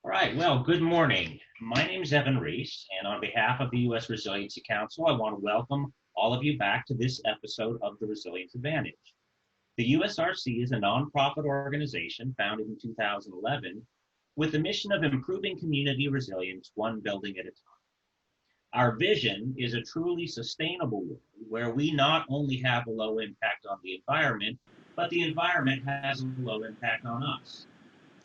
All right, well, good morning. My name is Evan Reese, and on behalf of the U.S. Resiliency Council, I want to welcome all of you back to this episode of the Resilience Advantage. The USRC is a nonprofit organization founded in 2011 with the mission of improving community resilience one building at a time. Our vision is a truly sustainable world where we not only have a low impact on the environment, but the environment has a low impact on us.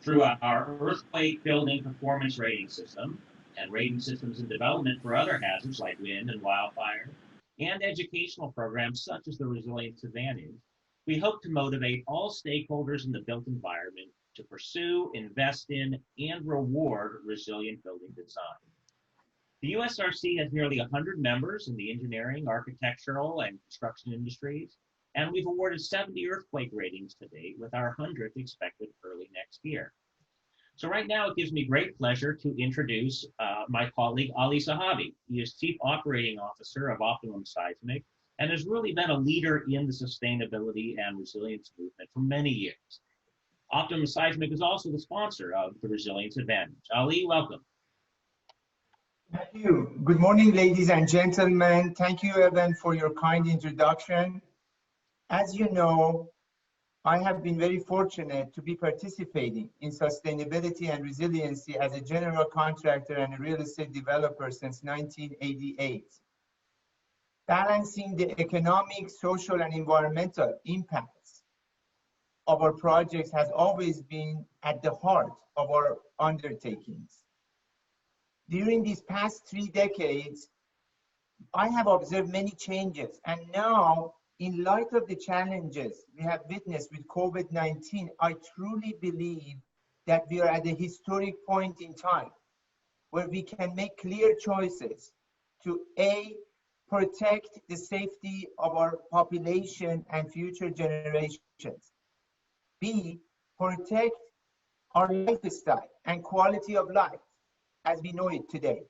Through our earthquake building performance rating system and rating systems in development for other hazards like wind and wildfire, and educational programs such as the Resilience Advantage, we hope to motivate all stakeholders in the built environment to pursue, invest in, and reward resilient building design. The USRC has nearly 100 members in the engineering, architectural, and construction industries, and we've awarded 70 earthquake ratings to date, with our 100th expected early next year. So right now, it gives me great pleasure to introduce my colleague, Ali Sahabi. He is Chief Operating Officer of Optimum Seismic and has really been a leader in the sustainability and resilience movement for many years. Optimum Seismic is also the sponsor of the Resilience Advantage. Ali, welcome. Thank you. Good morning, ladies and gentlemen. Thank you, Evan, for your kind introduction. As you know, I have been very fortunate to be participating in sustainability and resiliency as a general contractor and a real estate developer since 1988. Balancing the economic, social, and environmental impacts of our projects has always been at the heart of our undertakings. During these past 3 decades, I have observed many changes, and now, in light of the challenges we have witnessed with COVID-19, I truly believe that we are at a historic point in time where we can make clear choices to A, protect the safety of our population and future generations, B, protect our lifestyle and quality of life as we know it today,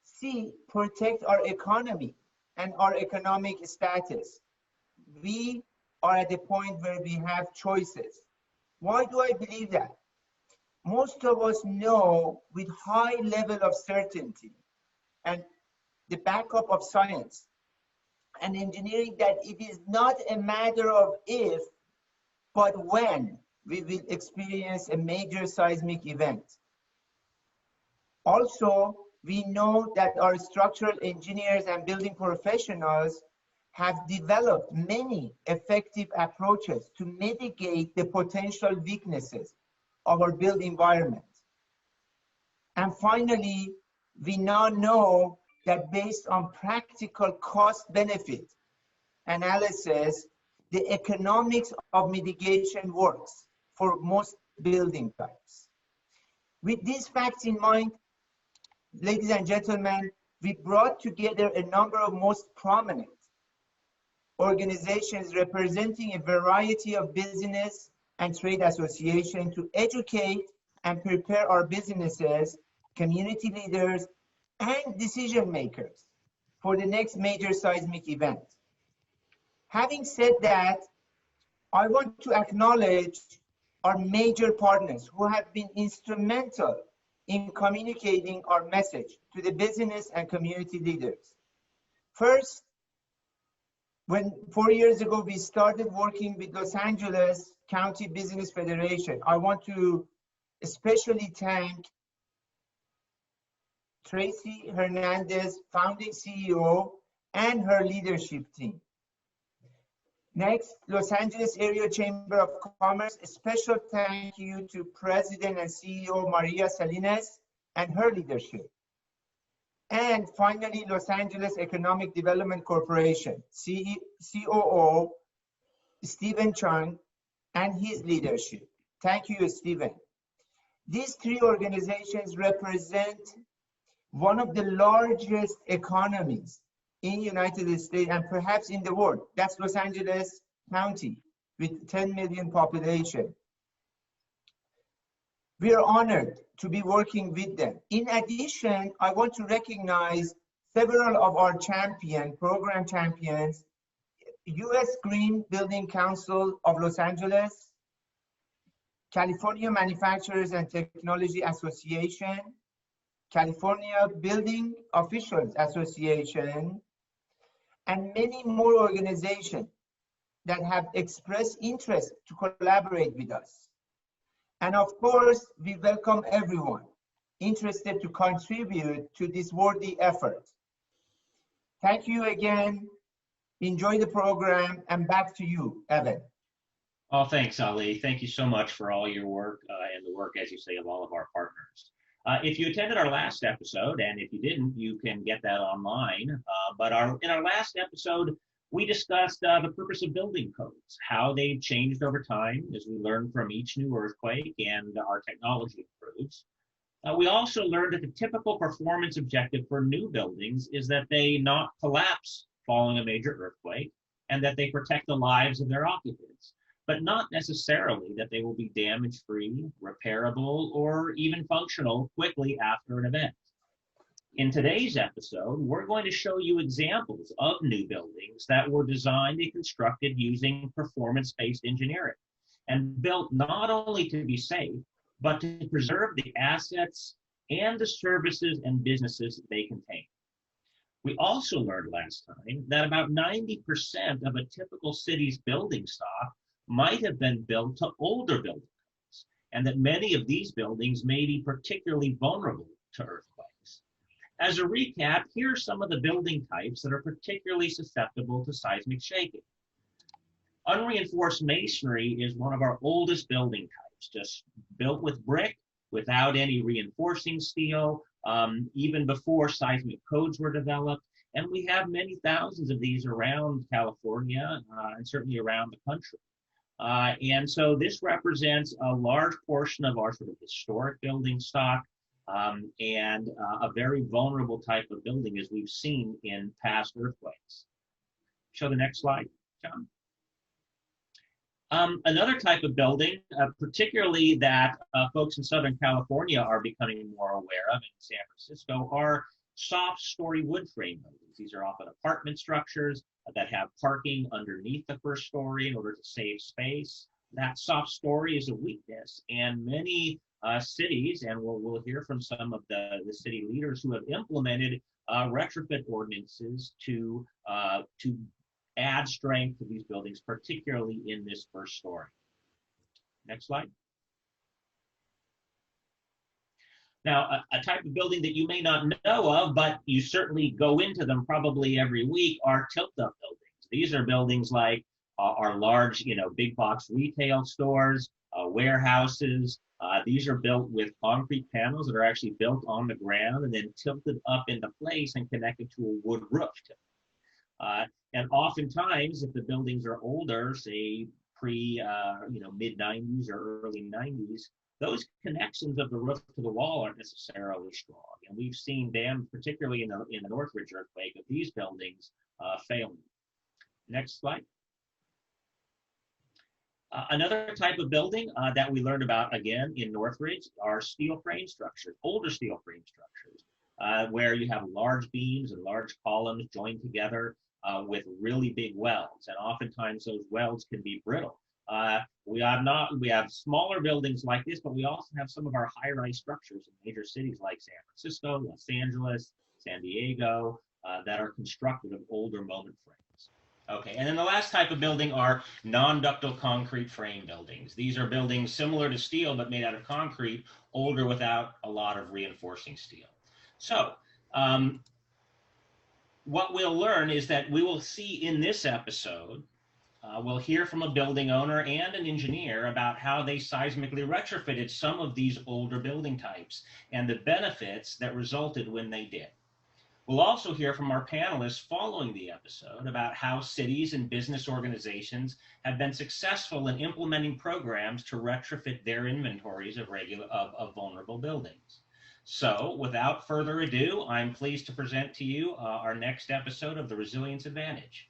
C, protect our economy and our economic status. We are at a point where we have choices. Why do I believe that? Most of us know with high level of certainty and the backup of science and engineering that it is not a matter of if, but when we will experience a major seismic event. Also, we know that our structural engineers and building professionals have developed many effective approaches to mitigate the potential weaknesses of our built environment. And finally, we now know that based on practical cost-benefit analysis, the economics of mitigation works for most building types. With these facts in mind, ladies and gentlemen, we brought together a number of most prominent organizations representing a variety of business and trade associations to educate and prepare our businesses, community leaders, and decision makers for the next major seismic event. Having said that, I want to acknowledge our major partners who have been instrumental in communicating our message to the business and community leaders. First, when 4 years ago we started working with Los Angeles County Business Federation, I want to especially thank Tracy Hernandez, founding CEO, and her leadership team. Next, Los Angeles Area Chamber of Commerce, a special thank you to President and CEO Maria Salinas and her leadership. And finally, Los Angeles Economic Development Corporation, COO Stephen Chung and his leadership. Thank you, Stephen. These 3 organizations represent one of the largest economies in the United States and perhaps in the world. That's Los Angeles County with 10 million population. We are honored to be working with them. In addition, I want to recognize several of our program champions, U.S. Green Building Council of Los Angeles, California Manufacturers and Technology Association, California Building Officials Association, and many more organizations that have expressed interest to collaborate with us. And of course, we welcome everyone interested to contribute to this worthy effort. Thank you again. Enjoy the program, and back to you, Evan. Oh, thanks, Ali. Thank you so much for all your work and the work, as you say, of all of our partners. If you attended our last episode, and if you didn't, you can get that online. But in our last episode, we discussed the purpose of building codes, how they've changed over time as we learn from each new earthquake and our technology improves. We also learned that the typical performance objective for new buildings is that they not collapse following a major earthquake and that they protect the lives of their occupants, but not necessarily that they will be damage-free, repairable, or even functional quickly after an event. In today's episode, we're going to show you examples of new buildings that were designed and constructed using performance-based engineering and built not only to be safe, but to preserve the assets and the services and businesses they contain. We also learned last time that about 90% of a typical city's building stock might have been built to older buildings, and that many of these buildings may be particularly vulnerable to earthquakes. As a recap, here are some of the building types that are particularly susceptible to seismic shaking. Unreinforced masonry is one of our oldest building types, just built with brick without any reinforcing steel, even before seismic codes were developed. And we have many thousands of these around California and certainly around the country. And so this represents a large portion of our sort of historic building stock and a very vulnerable type of building, as we've seen in past earthquakes. Show the next slide, John. Another type of building, particularly that folks in Southern California are becoming more aware of in San Francisco, are soft story wood frame buildings. These are often apartment structures that have parking underneath the first story in order to save space. That soft story is a weakness, and many cities, and we'll hear from some of the city leaders who have implemented retrofit ordinances to add strength to these buildings, particularly in this first story. Next slide. Now, a type of building that you may not know of, but you certainly go into them probably every week, are tilt-up buildings. These are buildings like our large, big box retail stores, warehouses. These are built with concrete panels that are actually built on the ground and then tilted up into place and connected to a wood roof. And oftentimes, if the buildings are older, say mid 90s or early 90s, those connections of the roof to the wall aren't necessarily strong. And we've seen damage, particularly in the Northridge earthquake, of these buildings failing. Next slide. Another type of building that we learned about again in Northridge are steel frame structures, older steel frame structures, where you have large beams and large columns joined together with really big welds, and oftentimes those welds can be brittle. We have smaller buildings like this, but we also have some of our high-rise structures in major cities like San Francisco, Los Angeles, San Diego, that are constructed of older moment frames. Okay, and then the last type of building are non-ductile concrete frame buildings. These are buildings similar to steel, but made out of concrete, older without a lot of reinforcing steel. So, what we'll learn is that we will see in this episode, we'll hear from a building owner and an engineer about how they seismically retrofitted some of these older building types and the benefits that resulted when they did. We'll also hear from our panelists following the episode about how cities and business organizations have been successful in implementing programs to retrofit their inventories of vulnerable buildings. So, without further ado, I'm pleased to present to you our next episode of the Resilience Advantage.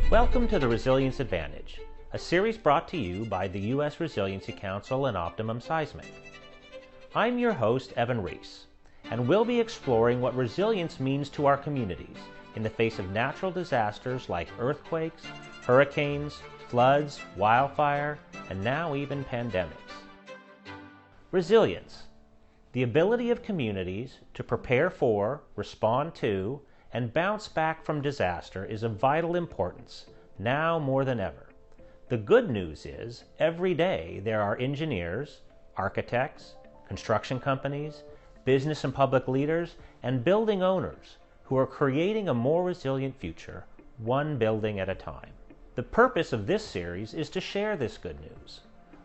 Welcome to the Resilience Advantage, a series brought to you by the U.S. Resiliency Council and Optimum Seismic. I'm your host, Evan Reese, and we'll be exploring what resilience means to our communities in the face of natural disasters like earthquakes, hurricanes, floods, wildfire, and now even pandemics. Resilience, the ability of communities to prepare for, respond to, and bounce back from disaster is of vital importance, now more than ever. The good news is, every day there are engineers, architects, construction companies, business and public leaders, and building owners who are creating a more resilient future, one building at a time. The purpose of this series is to share this good news,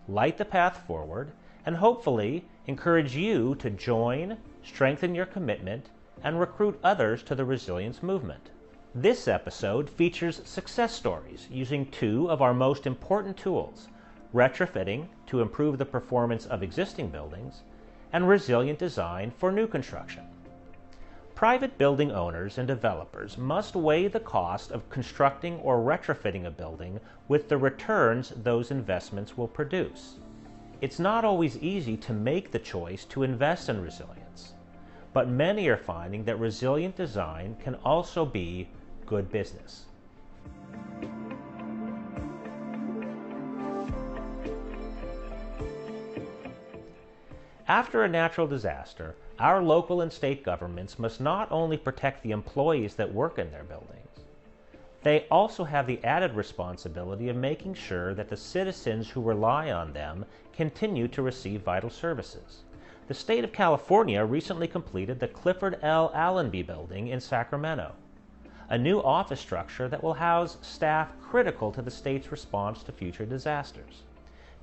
light the path forward, and hopefully encourage you to join, strengthen your commitment, and recruit others to the resilience movement. This episode features success stories using two of our most important tools, retrofitting to improve the performance of existing buildings, and resilient design for new construction. Private building owners and developers must weigh the cost of constructing or retrofitting a building with the returns those investments will produce. It's not always easy to make the choice to invest in resilience, but many are finding that resilient design can also be good business. After a natural disaster, our local and state governments must not only protect the employees that work in their buildings, they also have the added responsibility of making sure that the citizens who rely on them continue to receive vital services. The state of California recently completed the Clifford L. Allenby Building in Sacramento, a new office structure that will house staff critical to the state's response to future disasters.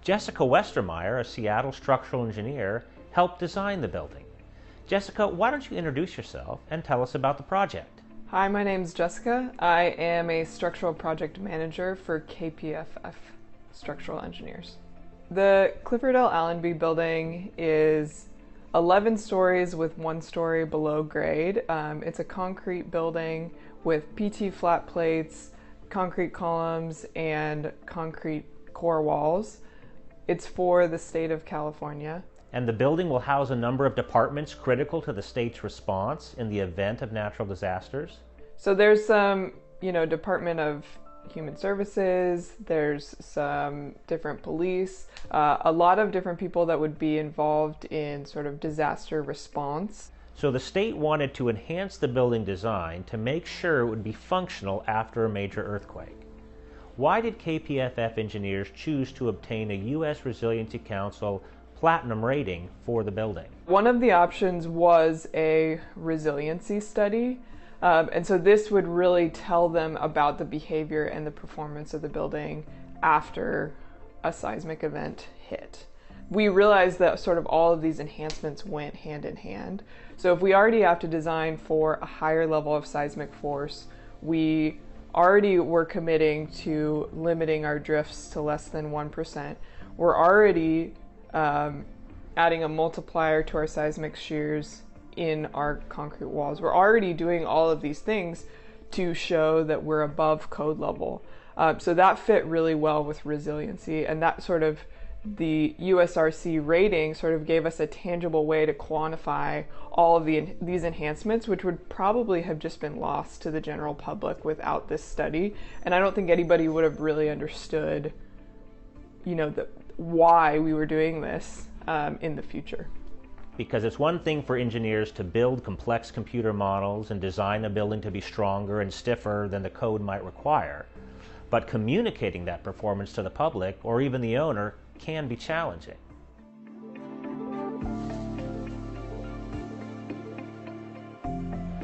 Jessica Westermeyer, a Seattle structural engineer, helped design the building. Jessica, why don't you introduce yourself and tell us about the project? Hi, my name's Jessica. I am a structural project manager for KPFF Structural Engineers. The Clifford L. Allenby building is 11 stories with 1 story below grade. It's a concrete building with PT flat plates, concrete columns, and concrete core walls. It's for the state of California. And the building will house a number of departments critical to the state's response in the event of natural disasters. So there's some, Department of Human Services, there's some different police, a lot of different people that would be involved in sort of disaster response. So the state wanted to enhance the building design to make sure it would be functional after a major earthquake. Why did KPFF engineers choose to obtain a U.S. Resiliency Council Platinum rating for the building? One of the options was a resiliency study. And so this would really tell them about the behavior and the performance of the building after a seismic event hit. We realized that sort of all of these enhancements went hand in hand. So if we already have to design for a higher level of seismic force, we already were committing to limiting our drifts to less than 1%. We're already adding a multiplier to our seismic shears in our concrete walls. We're already doing all of these things to show that we're above code level. So that fit really well with resiliency, and that sort of the USRC rating sort of gave us a tangible way to quantify all of these enhancements, which would probably have just been lost to the general public without this study. And I don't think anybody would have really understood, why we were doing this in the future. Because it's one thing for engineers to build complex computer models and design a building to be stronger and stiffer than the code might require, but communicating that performance to the public or even the owner can be challenging.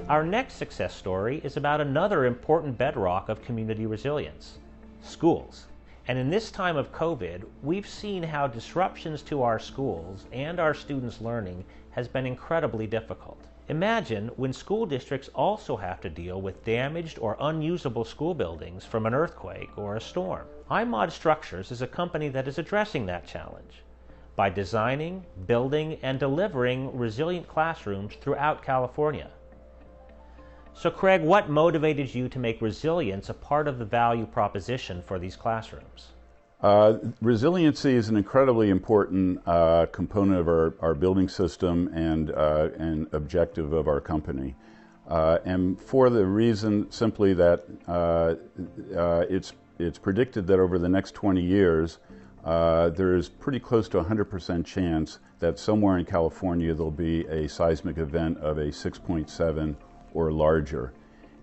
Our next success story is about another important bedrock of community resilience: schools. And in this time of COVID, we've seen how disruptions to our schools and our students' learning has been incredibly difficult. Imagine when school districts also have to deal with damaged or unusable school buildings from an earthquake or a storm. iMod Structures is a company that is addressing that challenge by designing, building, and delivering resilient classrooms throughout California. So Craig, what motivated you to make resilience a part of the value proposition for these classrooms? Resiliency is an incredibly important component of our building system and objective of our company. And for the reason simply that it's predicted that over the next 20 years, there's pretty close to 100% chance that somewhere in California there'll be a seismic event of a 6.7 or larger.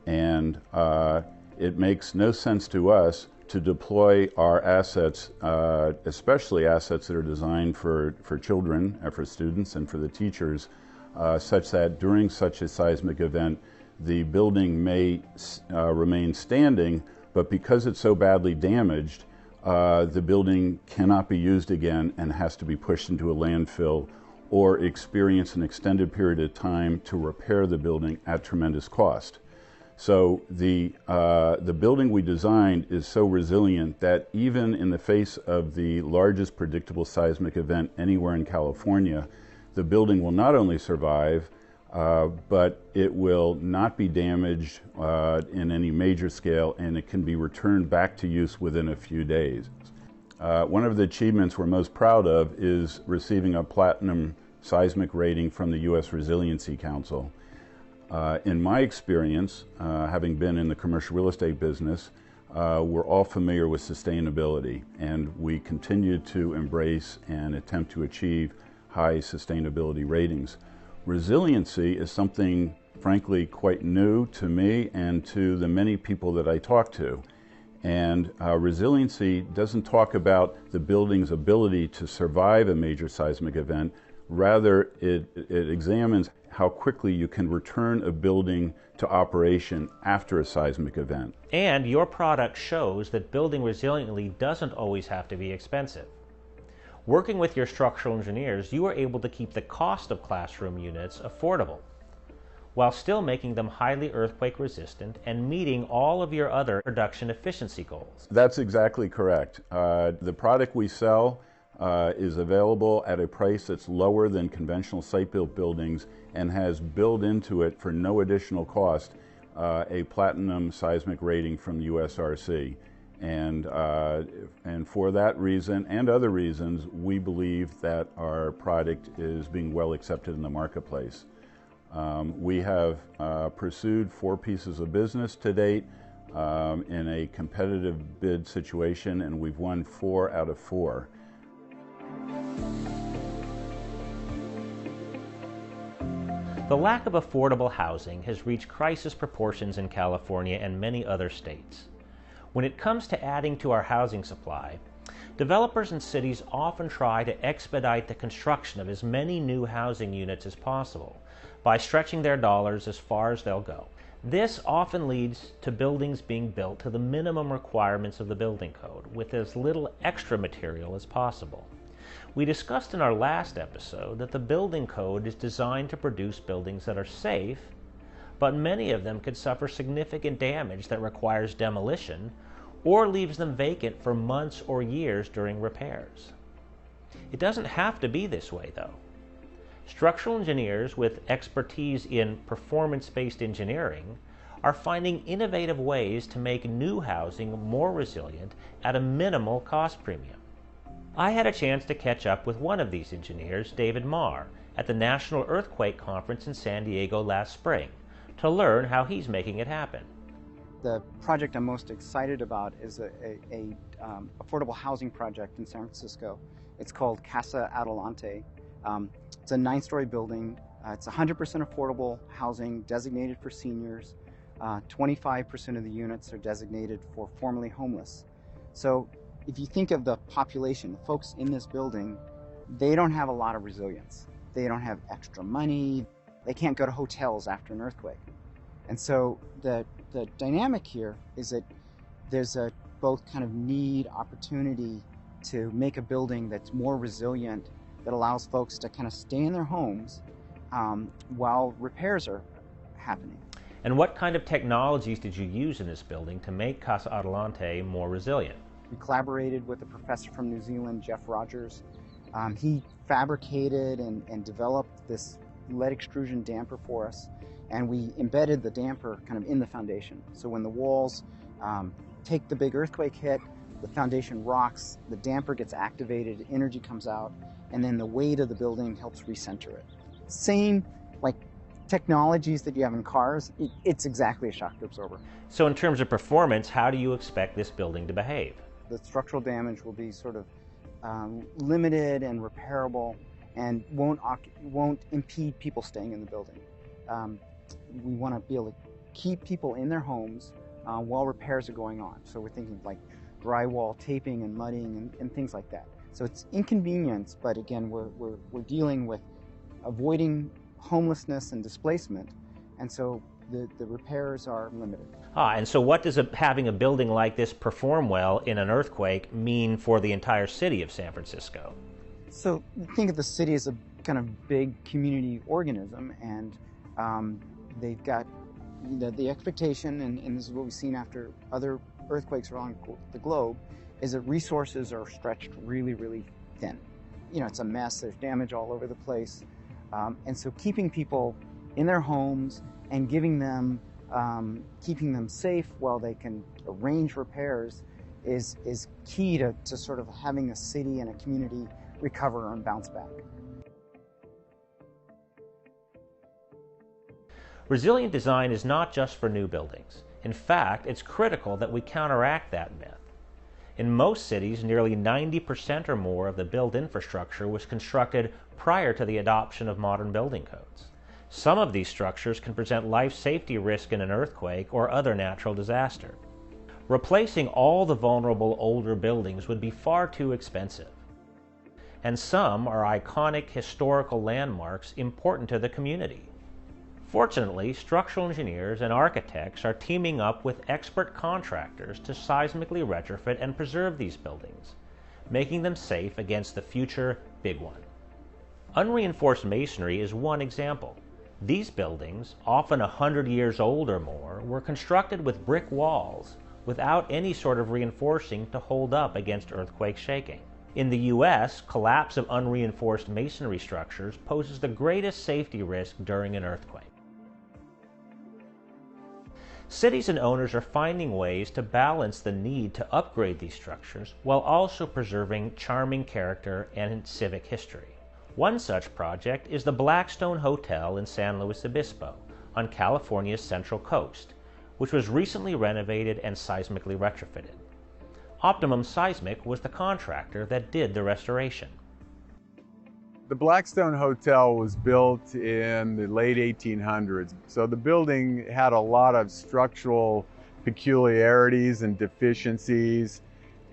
And it makes no sense to us to deploy our assets, especially assets that are designed for children, for students, and for the teachers, such that during such a seismic event, the building may remain standing, but because it's so badly damaged, the building cannot be used again and has to be pushed into a landfill or experience an extended period of time to repair the building at tremendous cost. So the building we designed is so resilient that even in the face of the largest predictable seismic event anywhere in California, the building will not only survive, but it will not be damaged in any major scale, and it can be returned back to use within a few days. One of the achievements we're most proud of is receiving a platinum seismic rating from the U.S. Resiliency Council. In my experience, having been in the commercial real estate business, we're all familiar with sustainability, and we continue to embrace and attempt to achieve high sustainability ratings. Resiliency is something, frankly, quite new to me and to the many people that I talk to. And resiliency doesn't talk about the building's ability to survive a major seismic event. Rather, it examines how quickly you can return a building to operation after a seismic event. And your product shows that building resiliently doesn't always have to be expensive. Working with your structural engineers, you are able to keep the cost of classroom units affordable, while still making them highly earthquake resistant and meeting all of your other production efficiency goals. That's exactly correct. The product we sell is available at a price that's lower than conventional site-built buildings and has built into it for no additional cost a platinum seismic rating from USRC. And for that reason and other reasons, we believe that our product is being well accepted in the marketplace. We have pursued 4 pieces of business to date in a competitive bid situation, and we've won 4 out of 4. The lack of affordable housing has reached crisis proportions in California and many other states. When it comes to adding to our housing supply, developers and cities often try to expedite the construction of as many new housing units as possible by stretching their dollars as far as they'll go. This often leads to buildings being built to the minimum requirements of the building code with as little extra material as possible. We discussed in our last episode that the building code is designed to produce buildings that are safe, but many of them could suffer significant damage that requires demolition or leaves them vacant for months or years during repairs. It doesn't have to be this way, though. Structural engineers with expertise in performance-based engineering are finding innovative ways to make new housing more resilient at a minimal cost premium. I had a chance to catch up with one of these engineers, David Marr, at the National Earthquake Conference in San Diego last spring, to learn how he's making it happen. The project I'm most excited about is a affordable housing project in San Francisco. It's called Casa Adelante. It's a 9-story building. It's 100% affordable housing designated for seniors. 25% of the units are designated for formerly homeless. So if you think of the population, the folks in this building, they don't have a lot of resilience. They don't have extra money. They can't go to hotels after an earthquake. And so the dynamic here is that there's a both kind of need, opportunity to make a building that's more resilient, that allows folks to kind of stay in their homes while repairs are happening. And what kind of technologies did you use in this building to make Casa Adelante more resilient? We collaborated with a professor from New Zealand, Jeff Rogers. He fabricated and developed this lead extrusion damper for us, and we embedded the damper kind of in the foundation. So when the walls take the big earthquake hit, the foundation rocks, the damper gets activated, energy comes out, and then the weight of the building helps recenter it. Same like technologies that you have in cars, it's exactly a shock absorber. So in terms of performance, how do you expect this building to behave? The structural damage will be sort of limited and repairable, and won't impede people staying in the building. We want to be able to keep people in their homes while repairs are going on. So we're thinking like drywall taping and mudding and things like that. So it's inconvenience, but again, we're dealing with avoiding homelessness and displacement, and so the repairs are limited. And so what does having a building like this perform well in an earthquake mean for the entire city of San Francisco? So think of the city as a kind of big community organism, and they've got the expectation, and this is what we've seen after other earthquakes around the globe, is that resources are stretched really, really thin. It's a mess, there's damage all over the place. And so keeping people in their homes and keeping them safe while they can arrange repairs is key to sort of having a city and a community recover and bounce back. Resilient design is not just for new buildings. In fact, it's critical that we counteract that myth. In most cities, nearly 90% or more of the built infrastructure was constructed prior to the adoption of modern building codes. Some of these structures can present life safety risk in an earthquake or other natural disaster. Replacing all the vulnerable older buildings would be far too expensive. And some are iconic historical landmarks important to the community. Fortunately, structural engineers and architects are teaming up with expert contractors to seismically retrofit and preserve these buildings, making them safe against the future big one. Unreinforced masonry is one example. These buildings, often 100 years old or more, were constructed with brick walls without any sort of reinforcing to hold up against earthquake shaking. In the U.S., collapse of unreinforced masonry structures poses the greatest safety risk during an earthquake. Cities and owners are finding ways to balance the need to upgrade these structures while also preserving charming character and civic history. One such project is the Blackstone Hotel in San Luis Obispo on California's Central Coast, which was recently renovated and seismically retrofitted. Optimum Seismic was the contractor that did the restoration. The Blackstone Hotel was built in the late 1800s, so the building had a lot of structural peculiarities and deficiencies,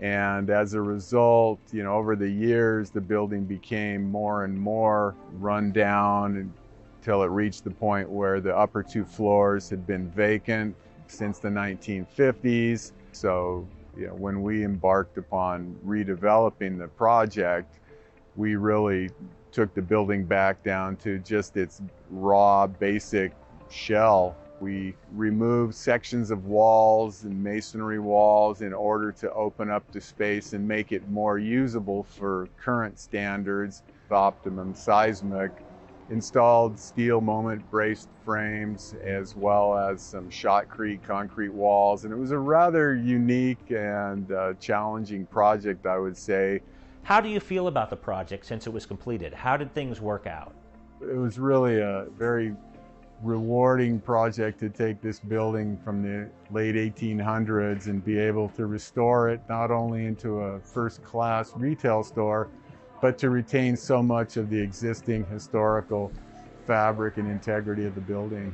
and as a result, over the years, the building became more and more run down until it reached the point where the upper 2 floors had been vacant since the 1950s. So, when we embarked upon redeveloping the project, we really took the building back down to just its raw, basic shell. We removed sections of walls and masonry walls in order to open up the space and make it more usable for current standards. Optimum Seismic installed steel moment braced frames as well as some shotcrete concrete walls, and it was a rather unique and challenging project, I would say. How do you feel about the project since it was completed? How did things work out? It was really a very rewarding project to take this building from the late 1800s and be able to restore it not only into a first-class retail store, but to retain so much of the existing historical fabric and integrity of the building.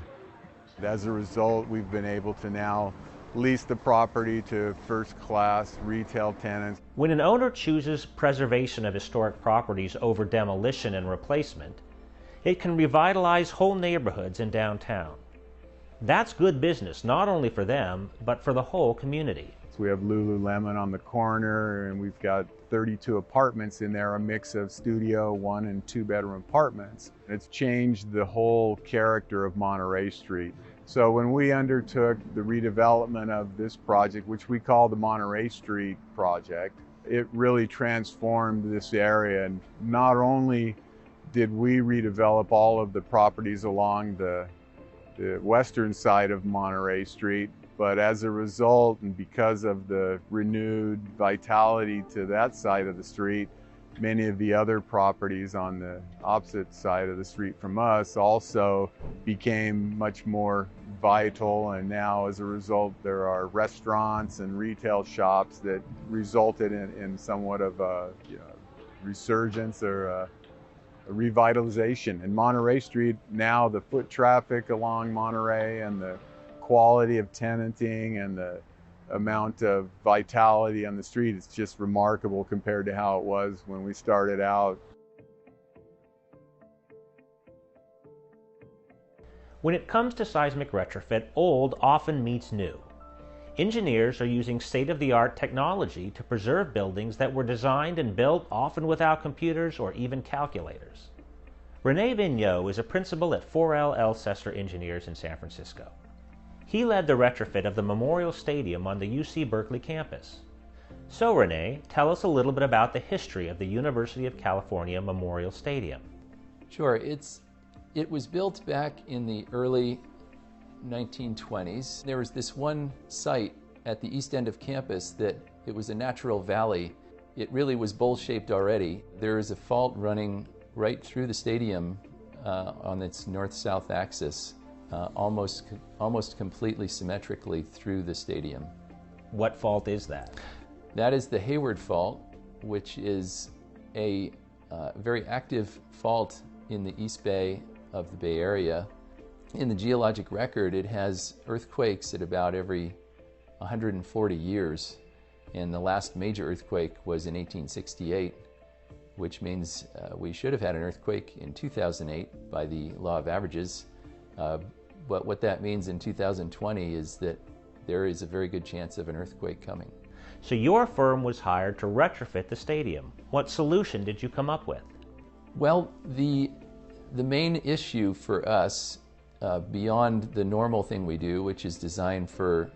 As a result, we've been able to now lease the property to first-class retail tenants. When an owner chooses preservation of historic properties over demolition and replacement, it can revitalize whole neighborhoods in downtown. That's good business, not only for them, but for the whole community. We have Lululemon on the corner, and we've got 32 apartments in there, a mix of studio, 1- and 2-bedroom apartments. It's changed the whole character of Monterey Street. So when we undertook the redevelopment of this project, which we call the Monterey Street project, it really transformed this area. And not only did we redevelop all of the properties along the western side of Monterey Street, but as a result, and because of the renewed vitality to that side of the street, many of the other properties on the opposite side of the street from us also became much more vital, and now as a result there are restaurants and retail shops that resulted in somewhat of a resurgence or a revitalization. In Monterey Street now, the foot traffic along Monterey and the quality of tenanting and the amount of vitality on the street is just remarkable compared to how it was when we started out. When it comes to seismic retrofit, old often meets new. Engineers are using state-of-the-art technology to preserve buildings that were designed and built often without computers or even calculators. Rene Vigneault is a principal at 4L Elsesser Engineers in San Francisco. He led the retrofit of the Memorial Stadium on the UC Berkeley campus. So Rene, tell us a little bit about the history of the University of California Memorial Stadium. Sure, it was built back in the early 1920s. There was this one site at the east end of campus that it was a natural valley. It really was bowl-shaped already. There is a fault running right through the stadium on its north-south axis, almost completely symmetrically through the stadium. What fault is that? That is the Hayward Fault, which is a very active fault in the East Bay of the Bay Area. In the geologic record, it has earthquakes at about every 140 years, and the last major earthquake was in 1868, which means we should have had an earthquake in 2008 by the law of averages. But what that means in 2020 is that there is a very good chance of an earthquake coming. So your firm was hired to retrofit the stadium. What solution did you come up with? Well, the main issue for us, beyond the normal thing we do, which is designed for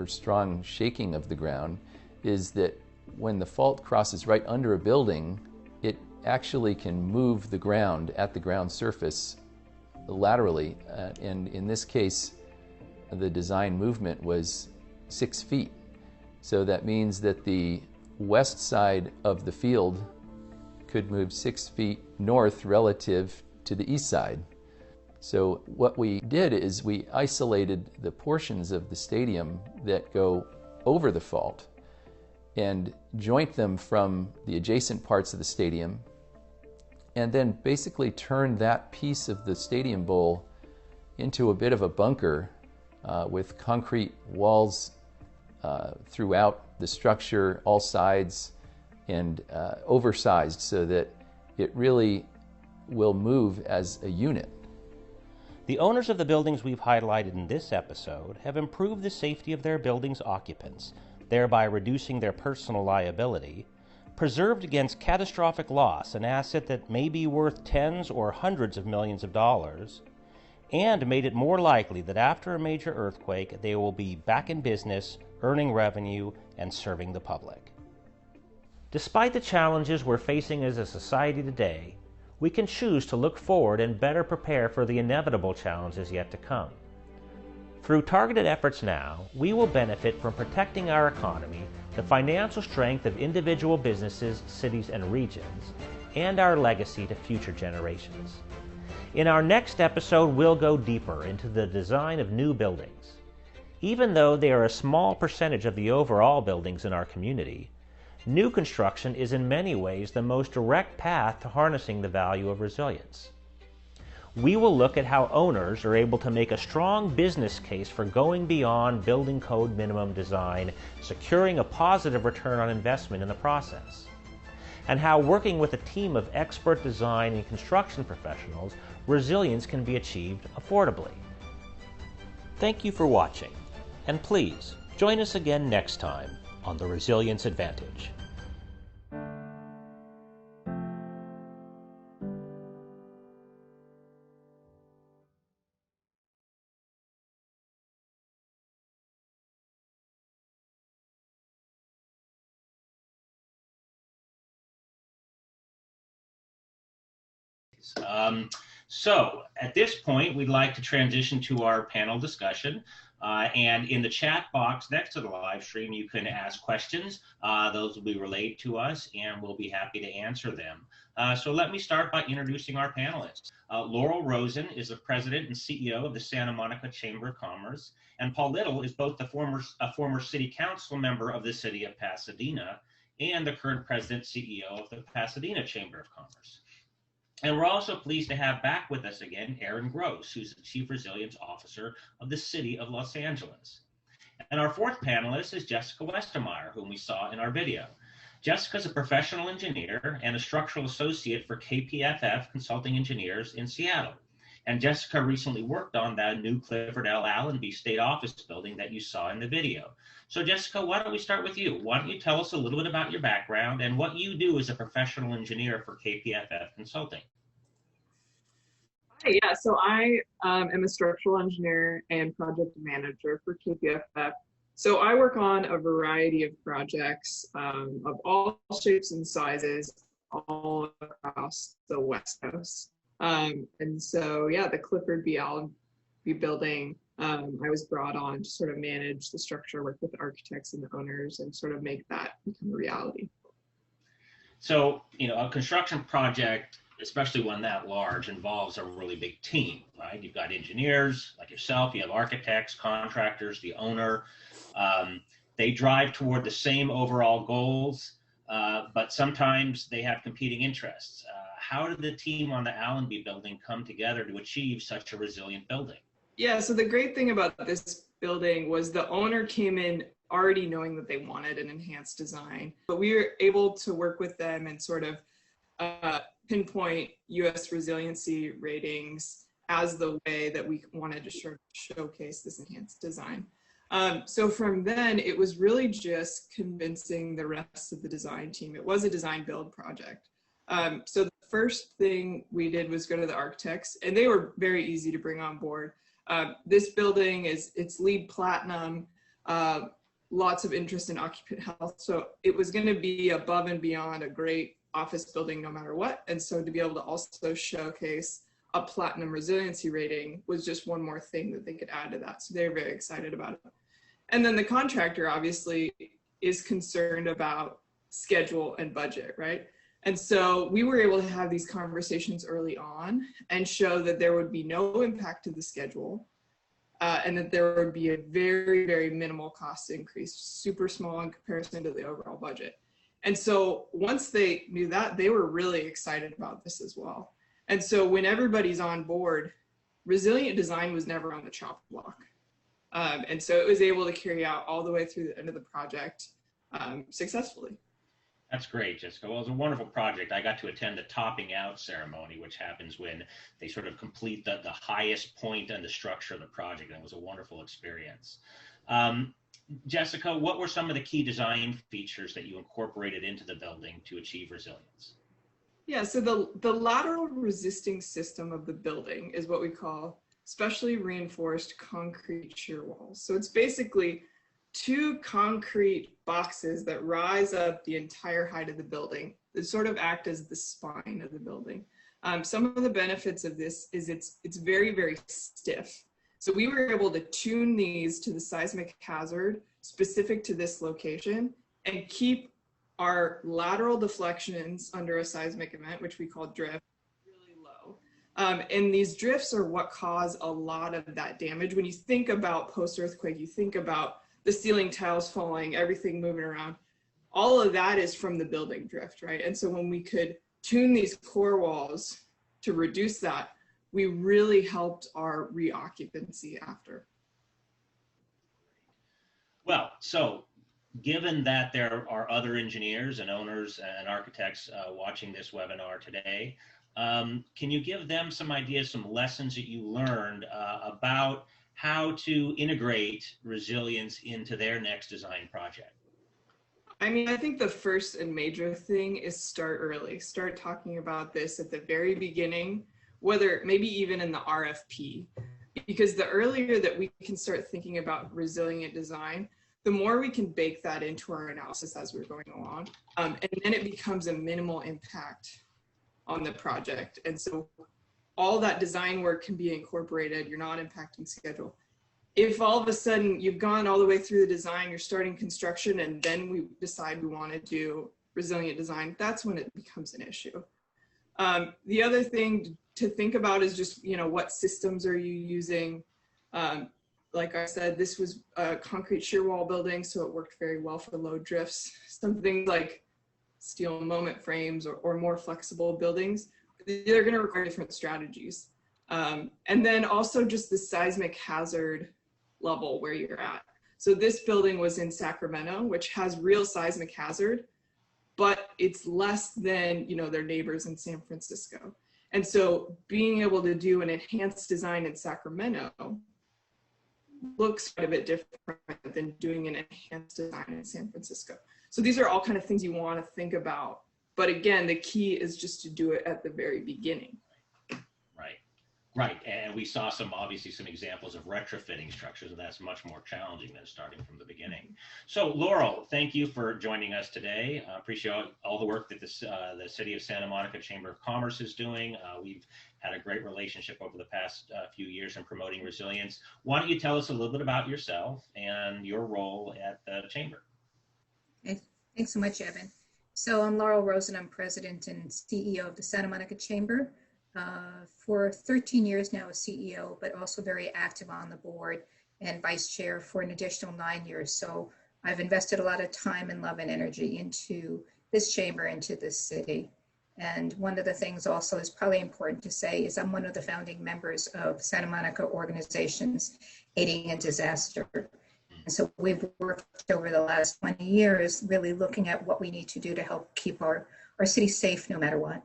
strong shaking of the ground, is that when the fault crosses right under a building, it actually can move the ground at the ground surface laterally. And in this case, the design movement was 6 feet. So that means that the west side of the field could move 6 feet north relative to the east side. So what we did is we isolated the portions of the stadium that go over the fault and joint them from the adjacent parts of the stadium, and then basically turn that piece of the stadium bowl into a bit of a bunker with concrete walls throughout the structure, all sides, and oversized so that it really will move as a unit. The owners of the buildings we've highlighted in this episode have improved the safety of their buildings' occupants, thereby reducing their personal liability, preserved against catastrophic loss, an asset that may be worth tens or hundreds of millions of dollars, and made it more likely that after a major earthquake they will be back in business, earning revenue, and serving the public. Despite the challenges we're facing as a society today, we can choose to look forward and better prepare for the inevitable challenges yet to come. Through targeted efforts now, we will benefit from protecting our economy, the financial strength of individual businesses, cities, and regions, and our legacy to future generations. In our next episode, we'll go deeper into the design of new buildings. Even though they are a small percentage of the overall buildings in our community, new construction is in many ways the most direct path to harnessing the value of resilience. We will look at how owners are able to make a strong business case for going beyond building code minimum design, securing a positive return on investment in the process, and how working with a team of expert design and construction professionals, resilience can be achieved affordably. Thank you for watching, and please join us again next time on The Resilience Advantage. So at this point, we'd like to transition to our panel discussion. And in the chat box next to the live stream, you can ask questions. Those will be relayed to us, and we'll be happy to answer them. So let me start by introducing our panelists. Laurel Rosen is the president and CEO of the Santa Monica Chamber of Commerce, and Paul Little is both a former city council member of the city of Pasadena and the current president CEO of the Pasadena Chamber of Commerce. And we're also pleased to have back with us again Aaron Gross, who's the Chief Resilience Officer of the City of Los Angeles. And our fourth panelist is Jessica Westermeyer, whom we saw in our video. Jessica's a professional engineer and a structural associate for KPFF Consulting Engineers in Seattle. And Jessica recently worked on that new Clifford L. Allenby State Office building that you saw in the video. So Jessica, why don't we start with you? Why don't you tell us a little bit about your background and what you do as a professional engineer for KPFF Consulting? Hi, yeah, so I am a structural engineer and project manager for KPFF. So I work on a variety of projects of all shapes and sizes all across the West Coast. And so, yeah, the Clifford B. Allenby building, I was brought on to sort of manage the structure, work with the architects and the owners, and sort of make that become a reality. So, you know, a construction project, especially one that large, involves a really big team, right? You've got engineers like yourself, you have architects, contractors, the owner. They drive toward the same overall goals, but sometimes they have competing interests. How did the team on the Allenby building come together to achieve such a resilient building? Yeah, so the great thing about this building was the owner came in already knowing that they wanted an enhanced design, but we were able to work with them and sort of pinpoint U.S. resiliency ratings as the way that we wanted to showcase this enhanced design. So from then, it was really just convincing the rest of the design team. It was a design build project. So the first thing we did was go to the architects, and they were very easy to bring on board. This building it's LEED Platinum, lots of interest in occupant health. So it was going to be above and beyond a great office building no matter what. And so to be able to also showcase a platinum resiliency rating was just one more thing that they could add to that. So they're very excited about it. And then the contractor obviously is concerned about schedule and budget, right? And so we were able to have these conversations early on and show that there would be no impact to the schedule and that there would be a very, very minimal cost increase, super small in comparison to the overall budget. And so once they knew that, they were really excited about this as well. And so when everybody's on board, resilient design was never on the chop block. And so it was able to carry out all the way through the end of the project successfully. That's great, Jessica. Well, it was a wonderful project. I got to attend the topping out ceremony, which happens when they sort of complete the highest point in the structure of the project. And it was a wonderful experience. Jessica, what were some of the key design features that you incorporated into the building to achieve resilience? Yeah, so the lateral resisting system of the building is what we call specially reinforced concrete shear walls. So it's basically two concrete boxes that rise up the entire height of the building that sort of act as the spine of the building. Some of the benefits of this is it's very, very stiff. So we were able to tune these to the seismic hazard specific to this location and keep our lateral deflections under a seismic event, which we call drift, really low. And these drifts are what cause a lot of that damage. When you think about post-earthquake, you think about the ceiling tiles falling, everything moving around. All of that is from the building drift, right? And so when we could tune these core walls to reduce that, we really helped our reoccupancy after. Well, so given that there are other engineers and owners and architects watching this webinar today, can you give them some ideas, some lessons that you learned about how to integrate resilience into their next design project? I mean, I think the first and major thing is start early. Start talking about this at the very beginning, whether maybe even in the RFP, because the earlier that we can start thinking about resilient design, the more we can bake that into our analysis as we're going along. And then it becomes a minimal impact on the project. And so all that design work can be incorporated. You're not impacting schedule. if all of a sudden you've gone all the way through the design, you're starting construction, and then we decide we want to do resilient design, that's when it becomes an issue. The other thing to think about is just, what systems are you using? Like I said, this was a concrete shear wall building, so it worked very well for load drifts. Some things like steel moment frames or more flexible buildings, they're going to require different strategies. And then also just the seismic hazard level where you're at. So this building was in Sacramento, which has real seismic hazard, but it's less than, their neighbors in San Francisco. And so being able to do an enhanced design in Sacramento looks quite a bit different than doing an enhanced design in San Francisco. So these are all kind of things you want to think about. But again, the key is just to do it at the very beginning. Right, and we saw obviously some examples of retrofitting structures, and that's much more challenging than starting from the beginning. So Laurel, thank you for joining us today. I appreciate all the work that the City of Santa Monica Chamber of Commerce is doing. We've had a great relationship over the past few years in promoting resilience. Why don't you tell us a little bit about yourself and your role at the Chamber? Okay. Thanks so much, Evan. So I'm Laurel Rosen. I'm President and CEO of the Santa Monica Chamber. For 13 years now as CEO, but also very active on the board and vice chair for an additional 9 years. So I've invested a lot of time and love and energy into this chamber, into this city. And one of the things also is probably important to say is I'm one of the founding members of Santa Monica Organizations Aiding in Disaster. And so we've worked over the last 20 years really looking at what we need to do to help keep our city safe no matter what.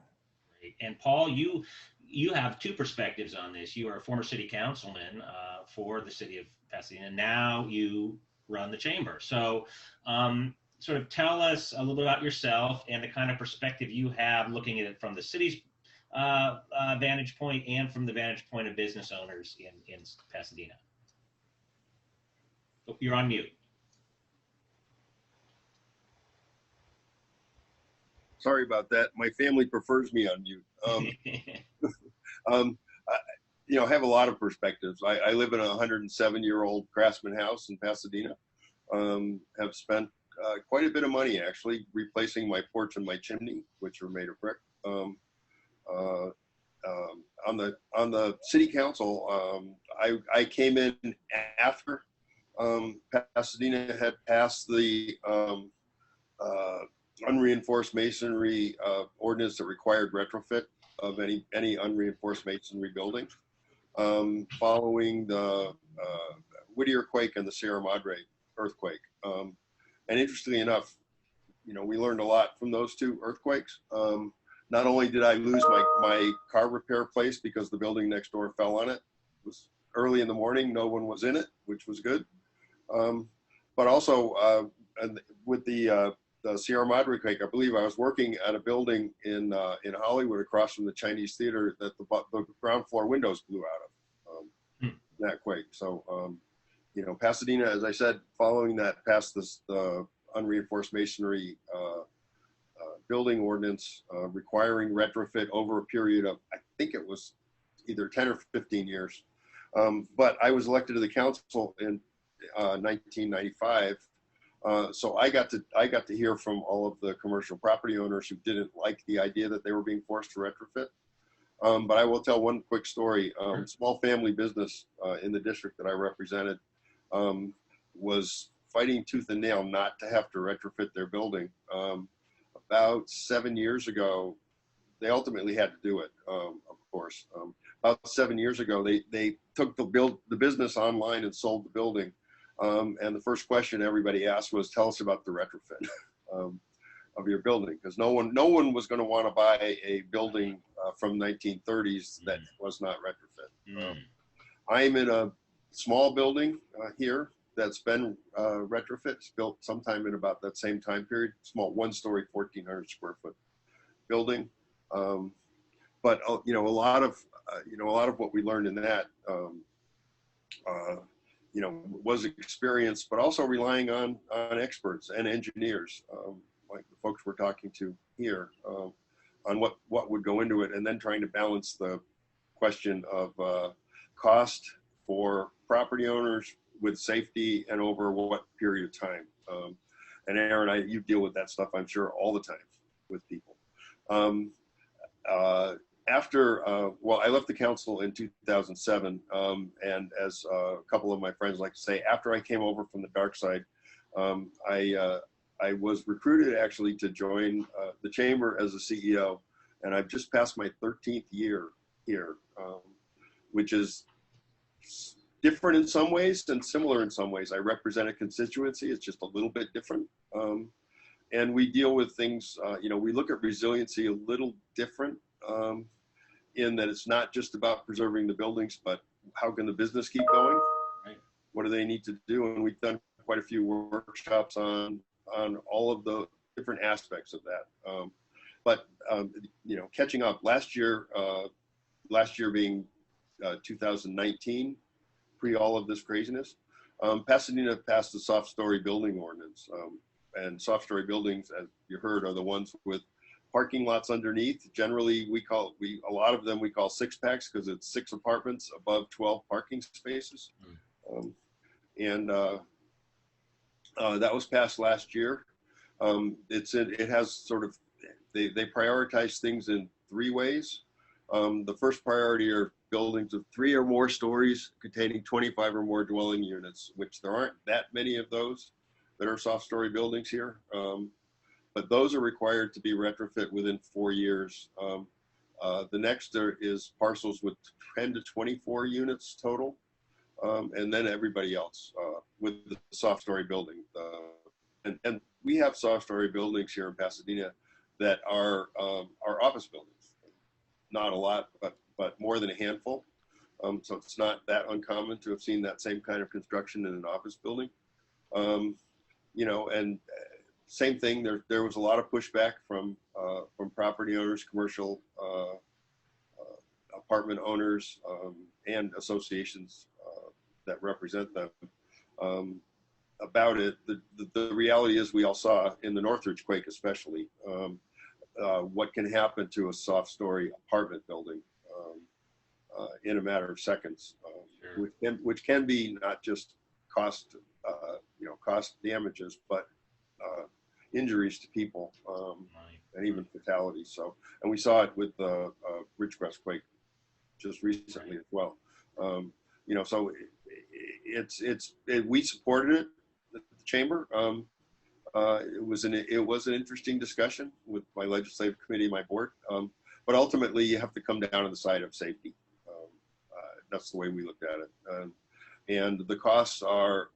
And Paul, you have two perspectives on this. You are a former city councilman for the city of Pasadena. Now you run the chamber. So sort of tell us a little bit about yourself and the kind of perspective you have looking at it from the city's vantage point and from the vantage point of business owners in Pasadena. Oh, you're on mute. Sorry about that. My family prefers me on mute. I have a lot of perspectives. I live in a 107-year-old craftsman house in Pasadena. Have spent quite a bit of money actually replacing my porch and my chimney, which are made of brick. On the city council, I came in after Pasadena had passed the unreinforced masonry ordinance that required retrofit of any unreinforced masonry building, following the Whittier quake and the Sierra Madre earthquake. And interestingly enough, we learned a lot from those two earthquakes. Not only did I lose my car repair place because the building next door fell on it. It was early in the morning, no one was in it, which was good. But also with the Sierra Madre quake, I believe I was working at a building in Hollywood across from the Chinese theater that the ground floor windows blew out of that quake. So, Pasadena, as I said, following that, passed the unreinforced masonry building ordinance requiring retrofit over a period of, I think it was either 10 or 15 years. But I was elected to the council in 1995. So I got to hear from all of the commercial property owners who didn't like the idea that they were being forced to retrofit. But I will tell one quick story. Small family business in the district that I represented was fighting tooth and nail not to have to retrofit their building. About 7 years ago, they ultimately had to do it, of course. About 7 years ago, they took the business online and sold the building. And the first question everybody asked was, tell us about the retrofit of your building, because no one was going to want to buy a building from 1930s that was not retrofit. I'm in a small building here that's been retrofit. It's built sometime in about that same time period. Small, one-story, 1,400 square foot building. But a lot of what we learned in that. Was experience, but also relying on experts and engineers, like the folks we're talking to here, on what would go into it, and then trying to balance the question of cost for property owners, with safety and over what period of time. And Aaron, you deal with that stuff, I'm sure, all the time with people. Well, I left the council in 2007, and as a couple of my friends like to say, after I came over from the dark side, I was recruited actually to join the chamber as a CEO, and I've just passed my 13th year here, which is different in some ways and similar in some ways. I represent a constituency, it's just a little bit different. And we deal with things, we look at resiliency a little different in that it's not just about preserving the buildings, but how can the business keep going? Right. What do they need to do? And we've done quite a few workshops on all of the different aspects of that. But catching up, last year being 2019, pre all of this craziness, Pasadena passed the soft story building ordinance. And soft story buildings, as you heard, are the ones with parking lots underneath. Generally, a lot of them we call six packs because it's 6 apartments above 12 parking spaces. That was passed last year. It has sort of, they prioritize things in 3 ways. The first priority are buildings of 3 or more stories containing 25 or more dwelling units, which there aren't that many of those that are soft story buildings here. But those are required to be retrofit within 4 years. The next is parcels with 10 to 24 units total. And then everybody else with the soft story building. And we have soft story buildings here in Pasadena that are office buildings. Not a lot, but more than a handful. So it's not that uncommon to have seen that same kind of construction in an office building. And same thing, there was a lot of pushback from property owners, commercial apartment owners, and associations that represent them about it. The reality is we all saw in the Northridge quake especially what can happen to a soft story apartment building in a matter of seconds, which can be not just cost damages, but injuries to people and even fatalities. So, and we saw it with the Ridgecrest quake just recently as well. So we supported it at the chamber. It was an interesting discussion with my legislative committee, my board. But ultimately, you have to come down on the side of safety. That's the way we looked at it. And the costs are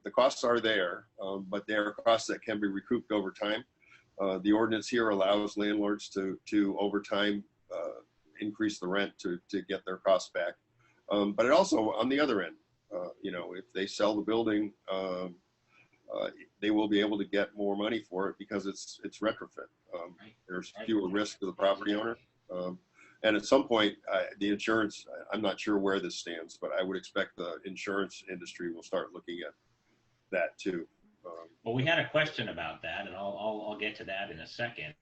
there, but they are costs that can be recouped over time. The ordinance here allows landlords to over time increase the rent to get their costs back. But it also, on the other end, if they sell the building, they will be able to get more money for it because it's retrofit. There's fewer risk to the property owner. And at some point, the insurance, I'm not sure where this stands, but I would expect the insurance industry will start looking at that too. Well, we had a question about that, and I'll get to that in a second,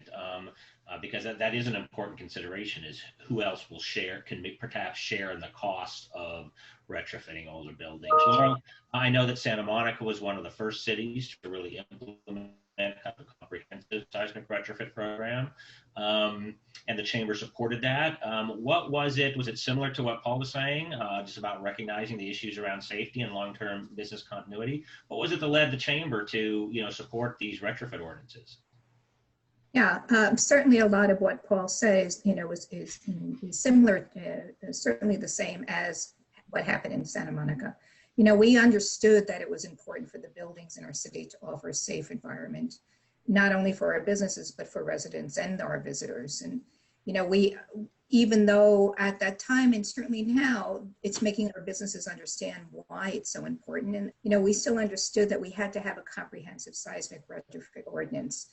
because that is an important consideration: is who else will can perhaps share in the cost of retrofitting older buildings. Laurel, I know that Santa Monica was one of the first cities to really implement a comprehensive seismic retrofit program, and the chamber supported that. What was it? Was it similar to what Paul was saying, just about recognizing the issues around safety and long-term business continuity? What was it that led the chamber to, support these retrofit ordinances? Yeah, certainly a lot of what Paul says, is similar, certainly the same as what happened in Santa Monica. We understood that it was important for the buildings in our city to offer a safe environment, not only for our businesses, but for residents and our visitors. And, even though at that time, and certainly now, it's making our businesses understand why it's so important. And, we still understood that we had to have a comprehensive seismic retrofit ordinance.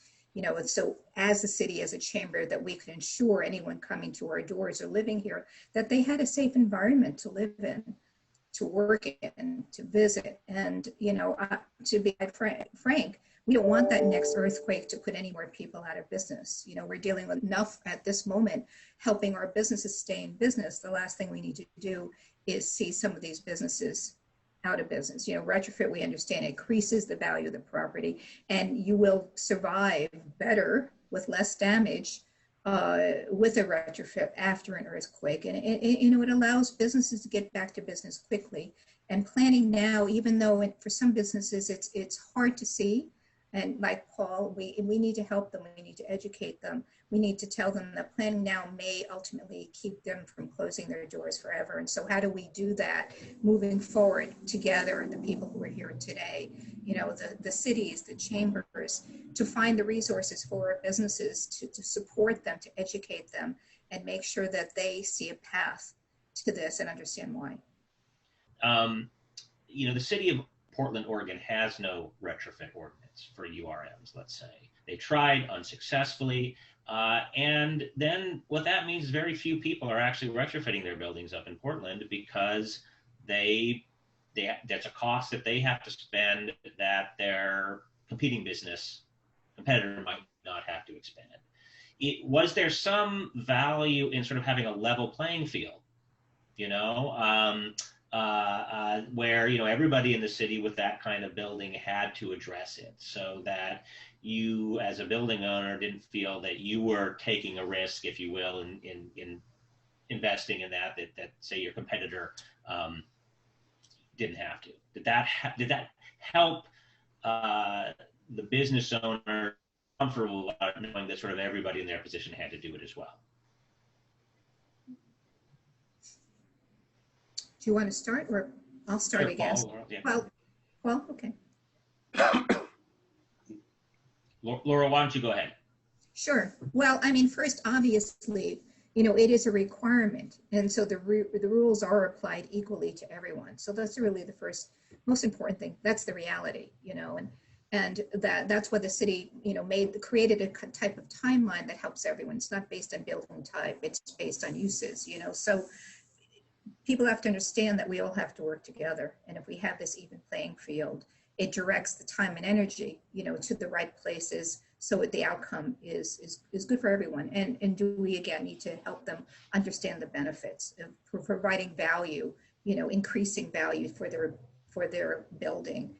So as a city, as a chamber, that we could ensure anyone coming to our doors or living here, that they had a safe environment to live in, to work in, to visit. And, to be frank, we don't want that next earthquake to put any more people out of business. We're dealing with enough at this moment, helping our businesses stay in business. The last thing we need to do is see some of these businesses out of business. You know, retrofit, we understand, increases the value of the property, and you will survive better with less damage with a retrofit after an earthquake. And you know, it allows businesses to get back to business quickly. And planning now, even though for some businesses it's hard to see, and like Paul, we need to help them, we need to educate them, we need to tell them that planning now may ultimately keep them from closing their doors forever. And so how do we do that moving forward together, the people who are here today, you know, the cities, the chambers, to find the resources for our businesses, to support them, to educate them, and make sure that they see a path to this and understand why. You know, the city of Portland, Oregon has no retrofit ordinance for URMs, let's say. They tried unsuccessfully. And then what that means is very few people are actually retrofitting their buildings up in Portland because that's a cost that they have to spend that their competitor might not have to expend. Was there some value in sort of having a level playing field, you know, where, you know, everybody in the city with that kind of building had to address it, so that you as a building owner didn't feel that you were taking a risk, if you will, in investing in that say your competitor didn't have to. Did that help the business owner comfortable about knowing that sort of everybody in their position had to do it as well? Do you want to start, or I'll start again? Paul, Well, okay. Laura, why don't you go ahead? Sure. Well, I mean, first, obviously, you know, it is a requirement. And so the rules are applied equally to everyone. So that's really the first, most important thing. That's the reality, you know, and that's what the city, you know, created a type of timeline that helps everyone. It's not based on building type, it's based on uses, you know. So people have to understand that we all have to work together. And if we have this even playing field, it directs the time and energy, you know, to the right places, so the outcome is good for everyone. And do we, again, need to help them understand the benefits of providing value, you know, increasing value for their building,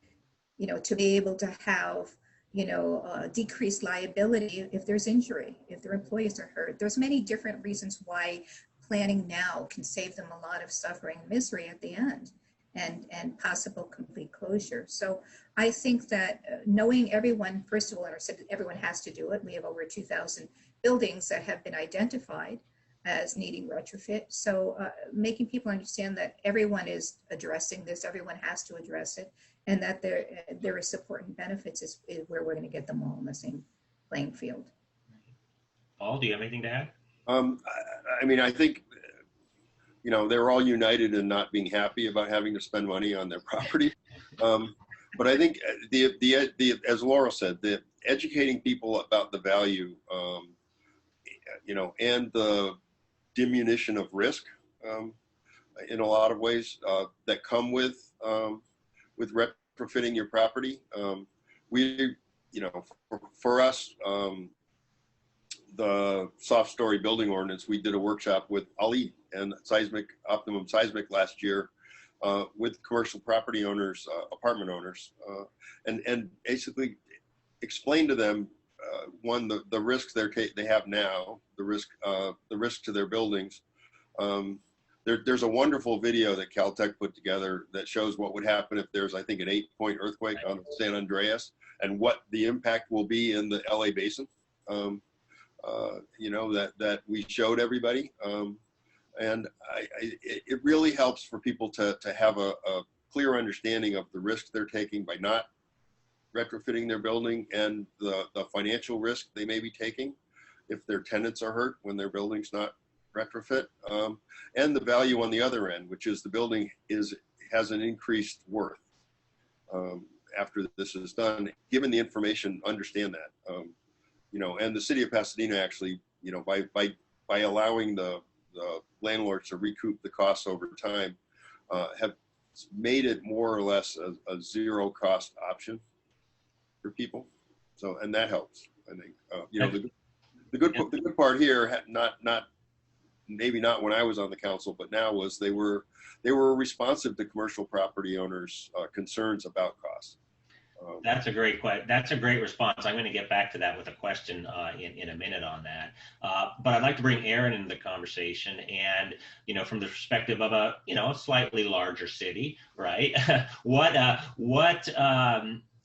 you know, to be able to have, you know, decreased liability if there's injury, if their employees are hurt. There's many different reasons why planning now can save them a lot of suffering and misery at the end, and possible complete closure. So I think that knowing everyone, first of all, everyone has to do it. We have over 2,000 buildings that have been identified as needing retrofit. So making people understand that everyone is addressing this, everyone has to address it, and that there is support and benefits is where we're going to get them all in the same playing field. Paul, do you have anything to add? I mean, I think, you know, they're all united in not being happy about having to spend money on their property. But I think as Laura said, the educating people about the value, you know, and the diminution of risk in a lot of ways that come with retrofitting your property. We, you know, for us, the soft story building ordinance, we did a workshop with Ali and Optimum Seismic last year with commercial property owners, apartment owners, and basically explain to them one, the risks they have now, the risk to their buildings. There's a wonderful video that Caltech put together that shows what would happen if there's, I think, an 8-point earthquake on San Andreas, and what the impact will be in the LA basin. You know, that we showed everybody. And it really helps for people to have a clear understanding of the risks they're taking by not retrofitting their building, and the financial risk they may be taking if their tenants are hurt when their building's not retrofit, and the value on the other end, which is the building has an increased worth after this is done. Given the information, understand that. You know, and the city of Pasadena actually, you know, by allowing the landlords to recoup the costs over time, have made it more or less a zero cost option for people. So, and that helps, I think. You know, the good part here, not maybe not when I was on the council, but now, was they were responsive to commercial property owners' concerns about costs. That's a great response. I'm going to get back to that with a question in a minute on that. But I'd like to bring Aaron into the conversation, and from the perspective of a slightly larger city, right? What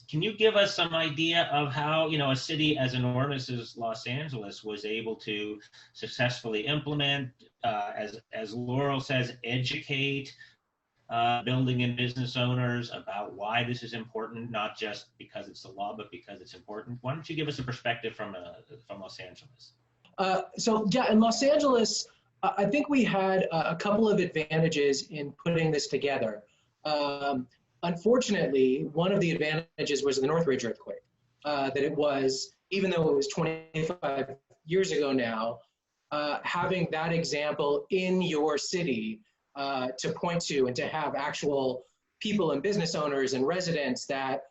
can you give us some idea of how a city as enormous as Los Angeles was able to successfully implement, as Laurel says, educate building and business owners about why this is important, not just because it's the law, but because it's important? Why don't you give us a perspective from Los Angeles? So yeah, in Los Angeles, I think we had a couple of advantages in putting this together. Unfortunately, one of the advantages was the Northridge earthquake, that it was, even though it was 25 years ago now, having that example in your city to point to, and to have actual people and business owners and residents that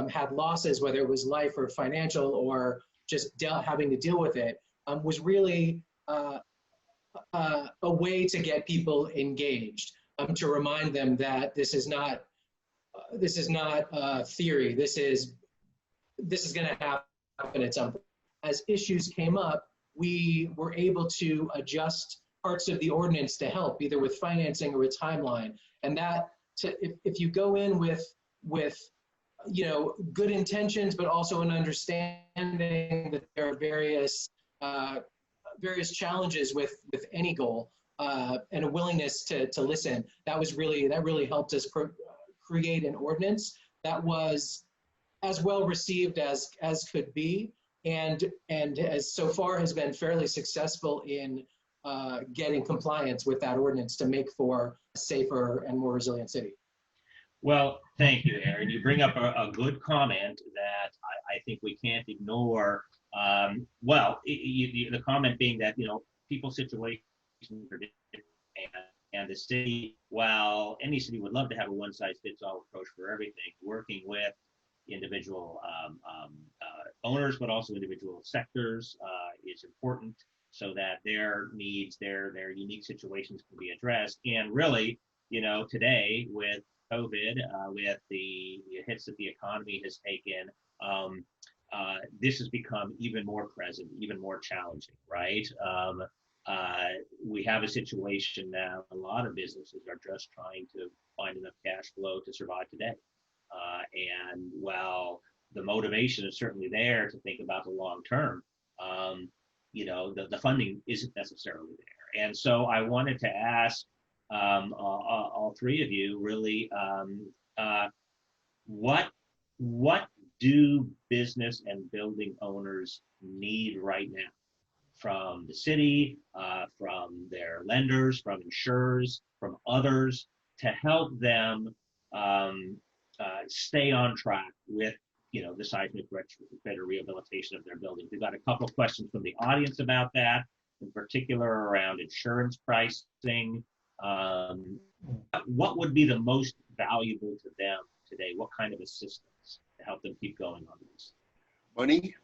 had losses, whether it was life or financial or just having to deal with it, was really a way to get people engaged, to remind them that this is not theory. This is going to happen at some point. As issues came up, we were able to adjust parts of the ordinance to help, either with financing or a timeline. And that, if you go in with good intentions, but also an understanding that there are various challenges with any goal, and a willingness to listen, that really helped us create an ordinance that was as well received as could be, and as so far has been fairly successful in getting compliance with that ordinance to make for a safer and more resilient city. Well, thank you, Aaron. You bring up a good comment that I think we can't ignore. The comment being that people's situations are different, and the city, while any city would love to have a one-size-fits-all approach for everything, working with individual owners, but also individual sectors is important, so that their needs, their unique situations can be addressed. And really, today with COVID, with the hits that the economy has taken, this has become even more present, even more challenging, right? We have a situation now, a lot of businesses are just trying to find enough cash flow to survive today. And while the motivation is certainly there to think about the long term, the funding isn't necessarily there. And so I wanted to ask all three of you really, what do business and building owners need right now from the city, from their lenders, from insurers, from others, to help them stay on track with the seismic retrofit or rehabilitation of their buildings? We've got a couple of questions from the audience about that, in particular around insurance pricing. What would be the most valuable to them today? What kind of assistance to help them keep going on this? Money,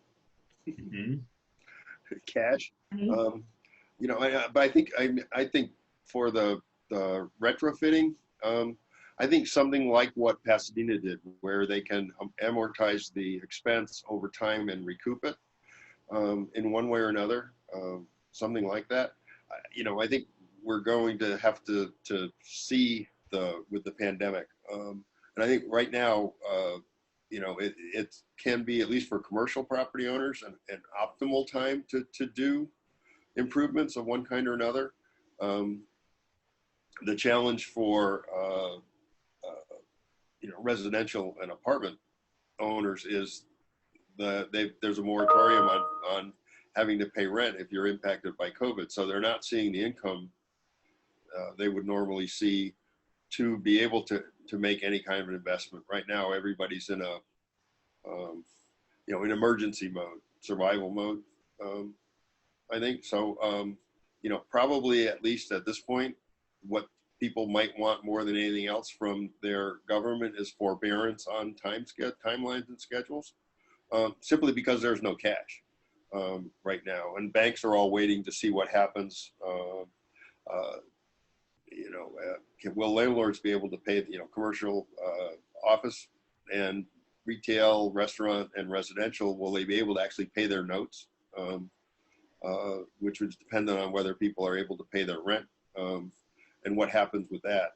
cash. But I think for the retrofitting, I think something like what Pasadena did, where they can amortize the expense over time and recoup it in one way or another, something like that. I think we're going to have to see with the pandemic. And I think right now, it can be, at least for commercial property owners, an optimal time to do improvements of one kind or another. The challenge for residential and apartment owners is there's a moratorium on having to pay rent if you're impacted by COVID. So they're not seeing the income they would normally see to be able to make any kind of an investment. Right now, everybody's in in emergency mode, survival mode. I think so. Probably, at least at this point, what people might want more than anything else from their government is forbearance on timelines and schedules, simply because there's no cash right now, and banks are all waiting to see what happens will landlords be able to pay, commercial office and retail, restaurant, and residential, will they be able to actually pay their notes, which was dependent on whether people are able to pay their rent, and what happens with that.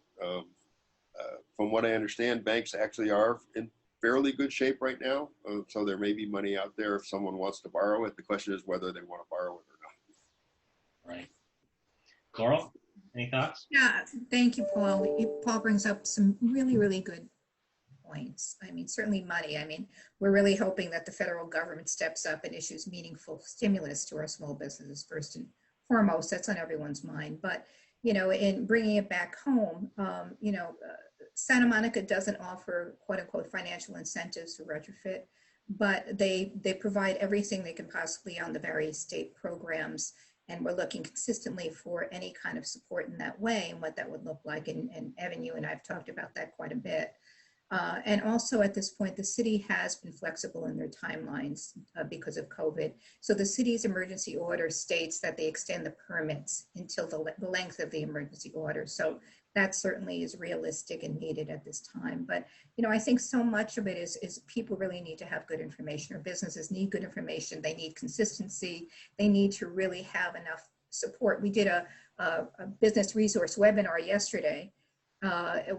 From what I understand, banks actually are in fairly good shape right now, so there may be money out there if someone wants to borrow it. The question is whether they want to borrow it or not. Right. Laurel, any thoughts? Yeah, thank you, Paul. Paul brings up some really, really good points. I mean, certainly money. I mean, we're really hoping that the federal government steps up and issues meaningful stimulus to our small businesses first and foremost. That's on everyone's mind. But, in bringing it back home, Santa Monica doesn't offer quote unquote financial incentives for retrofit, but they provide everything they can possibly on the various state programs. And we're looking consistently for any kind of support in that way and what that would look like. And Evan, you and I have talked about that quite a bit. And also at this point, the city has been flexible in their timelines because of COVID. So the city's emergency order states that they extend the permits until the length of the emergency order. So that certainly is realistic and needed at this time. But, I think so much of it is people really need to have good information, or businesses need good information. They need consistency. They need to really have enough support. We did a business resource webinar yesterday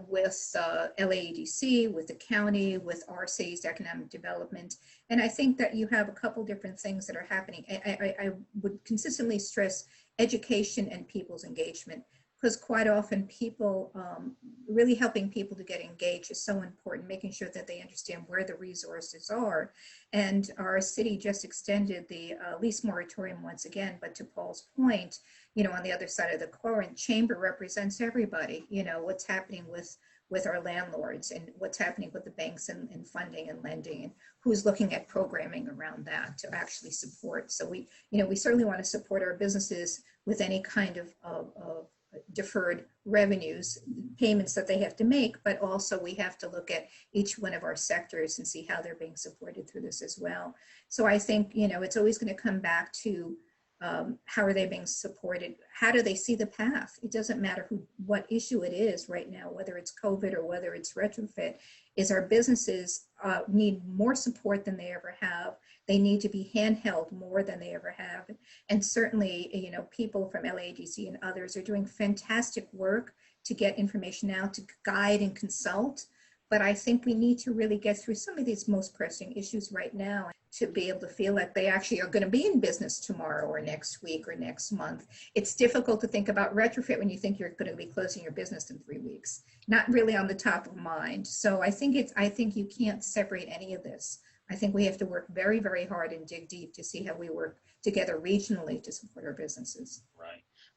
with LAEDC, with the county, with RC's economic development. And I think that you have a couple different things that are happening. I would consistently stress education and people's engagement, because quite often people, really helping people to get engaged is so important, making sure that they understand where the resources are. And our city just extended the lease moratorium once again, but to Paul's point, on the other side of the coin, chamber represents everybody, what's happening with our landlords and what's happening with the banks and funding and lending, and who's looking at programming around that to actually support. So we certainly want to support our businesses with any kind of deferred revenues, payments that they have to make, but also we have to look at each one of our sectors and see how they're being supported through this as well. So I think, it's always going to come back to how are they being supported? How do they see the path? It doesn't matter what issue it is right now, whether it's COVID or whether it's retrofit, is our businesses need more support than they ever have. They need to be handheld more than they ever have. And certainly, people from LADC and others are doing fantastic work to get information out, to guide and consult. But I think we need to really get through some of these most pressing issues right now to be able to feel like they actually are going to be in business tomorrow or next week or next month. It's difficult to think about retrofit when you think you're going to be closing your business in 3 weeks. Not really on the top of mind. So I think you can't separate any of this. I think we have to work very, very hard and dig deep to see how we work together regionally to support our businesses.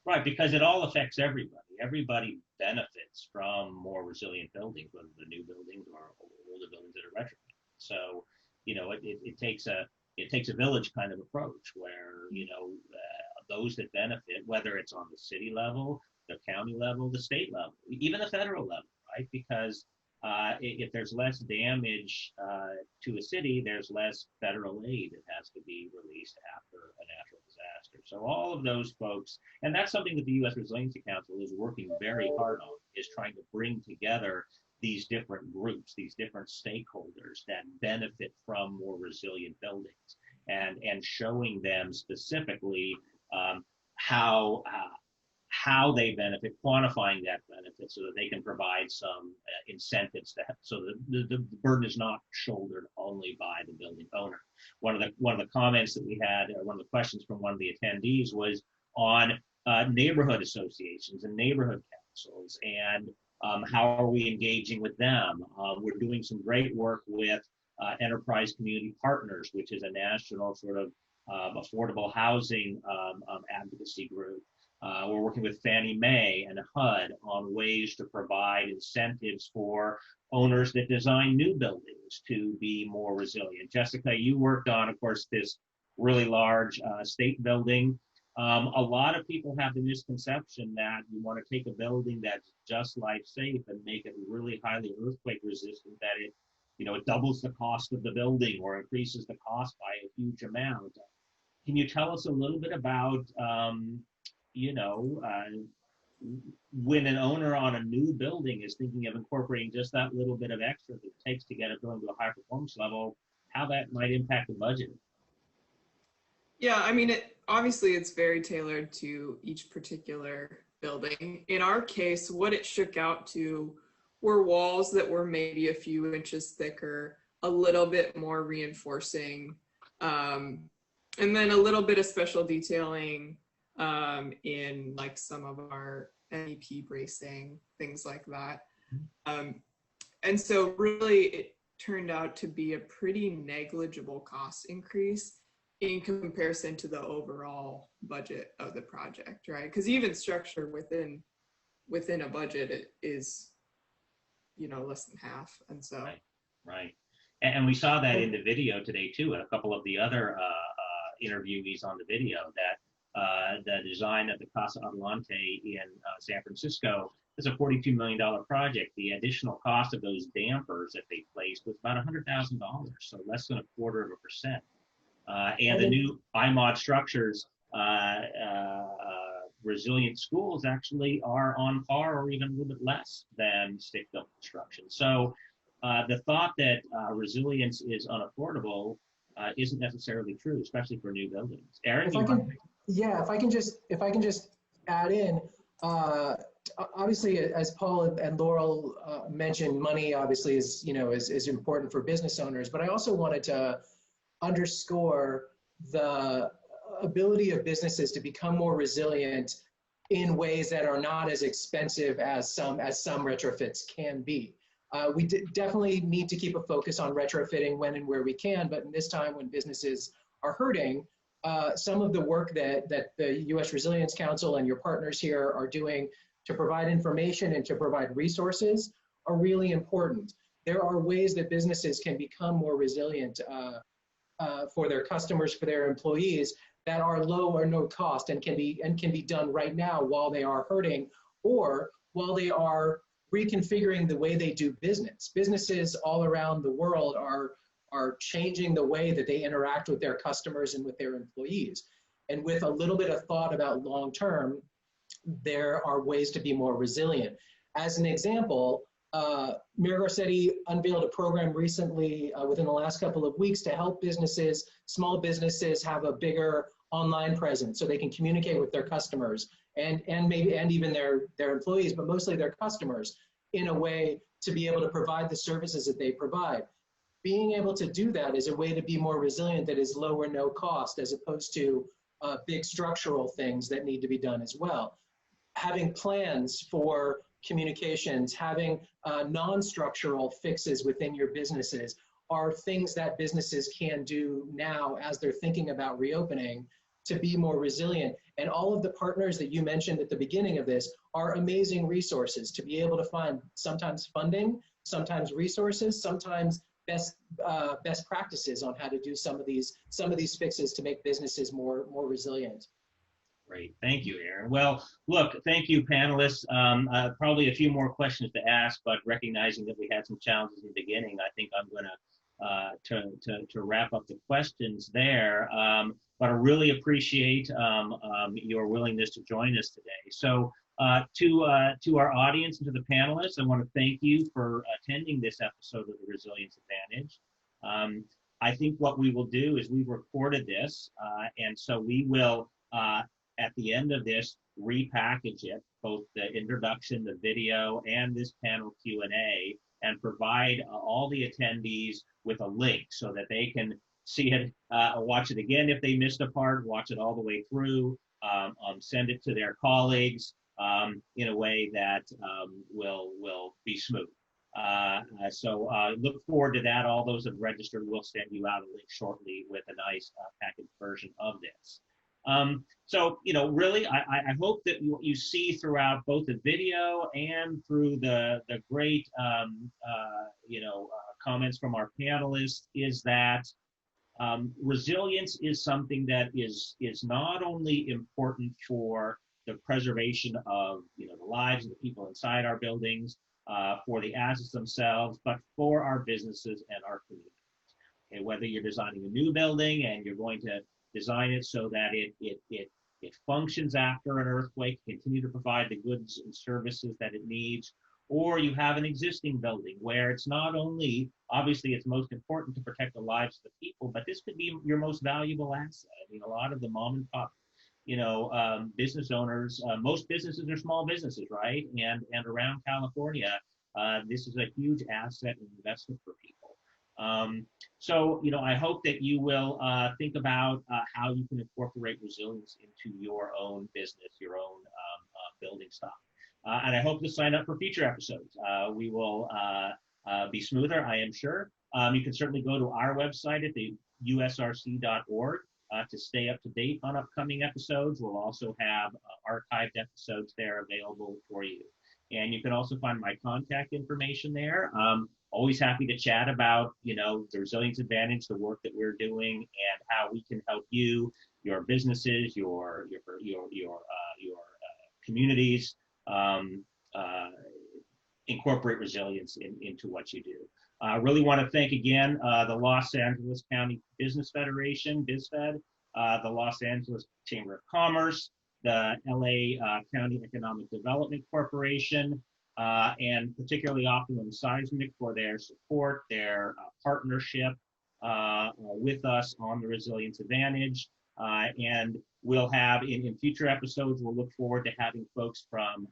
Right, because it all affects everybody. Everybody benefits from more resilient buildings, whether they're new buildings or older buildings that are retrofit. So, it takes a village kind of approach where, those that benefit, whether it's on the city level, the county level, the state level, even the federal level, right? Because if there's less damage to a city, there's less federal aid that has to be released after a natural disaster. So all of those folks, and that's something that the U.S. Resiliency Council is working very hard on, is trying to bring together these different groups, these different stakeholders that benefit from more resilient buildings, and showing them specifically how they benefit, quantifying that benefit so that they can provide some incentives so that the burden is not shouldered only by the building owner. One of the comments that we had, one of the questions from one of the attendees was on neighborhood associations and neighborhood councils, and how are we engaging with them? We're doing some great work with Enterprise Community Partners, which is a national sort of affordable housing advocacy group. We're working with Fannie Mae and HUD on ways to provide incentives for owners that design new buildings to be more resilient. Jessica, you worked on, of course, this really large state building. A lot of people have the misconception that you want to take a building that's just life safe and make it really highly earthquake resistant, that it doubles the cost of the building or increases the cost by a huge amount. Can you tell us a little bit about when an owner on a new building is thinking of incorporating just that little bit of extra that it takes to get a building to a high performance level, how that might impact the budget. Yeah, I mean, obviously it's very tailored to each particular building. In our case, what it shook out to were walls that were maybe a few inches thicker, a little bit more reinforcing, and then a little bit of special detailing in like some of our MEP bracing, things like that. And so really it turned out to be a pretty negligible cost increase in comparison to the overall budget of the project, right? Because even structure within a budget is, you know, less than half. And so right. And we saw that in the video today too, and a couple of the other interviewees on the video, that the design of the Casa Adelante in San Francisco is a $42 million project. The additional cost of those dampers that they placed was about $100,000, so less than 0.25%. And the new IMOD structures, resilient schools actually are on par or even a little bit less than stick-built construction. So the thought that resilience is unaffordable isn't necessarily true, especially for new buildings. Aaron, if I can just add in, obviously, as Paul and Laurel mentioned, money obviously is important for business owners, but I also wanted to underscore the ability of businesses to become more resilient in ways that are not as expensive as some retrofits can be. We definitely need to keep a focus on retrofitting when and where we can, but in this time when businesses are hurting, some of the work that the U.S. Resilience Council and your partners here are doing to provide information and to provide resources are really important. There are ways that businesses can become more resilient for their customers, for their employees, that are low or no cost and can be done right now while they are hurting or while they are reconfiguring the way they do business. Businesses all around the world are changing the way that they interact with their customers and with their employees. And with a little bit of thought about long term, there are ways to be more resilient. As an example, Mayor Garcetti unveiled a program recently within the last couple of weeks to help businesses, small businesses, have a bigger online presence so they can communicate with their customers and even their employees, but mostly their customers, in a way to be able to provide the services that they provide. Being able to do that is a way to be more resilient that is low or no cost, as opposed to big structural things that need to be done as well. Having plans for communications, having non-structural fixes within your businesses are things that businesses can do now as they're thinking about reopening to be more resilient. And all of the partners that you mentioned at the beginning of this are amazing resources to be able to find sometimes funding, sometimes resources, sometimes best practices on how to do some of these fixes to make businesses more resilient. Great, thank you, Aaron. Well, look, thank you, panelists. Probably a few more questions to ask, but recognizing that we had some challenges in the beginning, I think I'm going to wrap up the questions there. But I really appreciate your willingness to join us today. So to our audience and to the panelists, I want to thank you for attending this episode of the Resilience Advantage. I think what we will do is we've recorded this, and so we will, at the end of this, repackage it, both the introduction, the video, and this panel Q&A, and provide all the attendees with a link so that they can see it, watch it again if they missed a part, watch it all the way through, send it to their colleagues in a way that will be smooth. So look forward to that. All those that have registered, we'll send you out a link shortly with a nice packaged version of this. So, really, I hope that what you see throughout both the video and through the great, comments from our panelists is that resilience is something that is not only important for the preservation of, the lives of the people inside our buildings, for the assets themselves, but for our businesses and our communities. Okay, whether you're designing a new building and you're going to design it so that it it functions after an earthquake, continue to provide the goods and services that it needs, or you have an existing building where it's not only, obviously it's most important to protect the lives of the people, but this could be your most valuable asset. I mean, a lot of the mom and pop, business owners, most businesses are small businesses, right? And around California, this is a huge asset and investment for people. So, I hope that you will think about how you can incorporate resilience into your own business, your own building stock. And I hope to sign up for future episodes. We will be smoother, I am sure. You can certainly go to our website at the usrc.org to stay up to date on upcoming episodes. We'll also have archived episodes there available for you. And you can also find my contact information there. Always happy to chat about, the Resilience Advantage, the work that we're doing, and how we can help you, your businesses, your communities, incorporate resilience into what you do. I really want to thank again the Los Angeles County Business Federation, BizFed, the Los Angeles Chamber of Commerce, the LA County Economic Development Corporation, and particularly Optimum Seismic for their support, their partnership with us on the Resilience Advantage. And we'll have in future episodes, we'll look forward to having folks from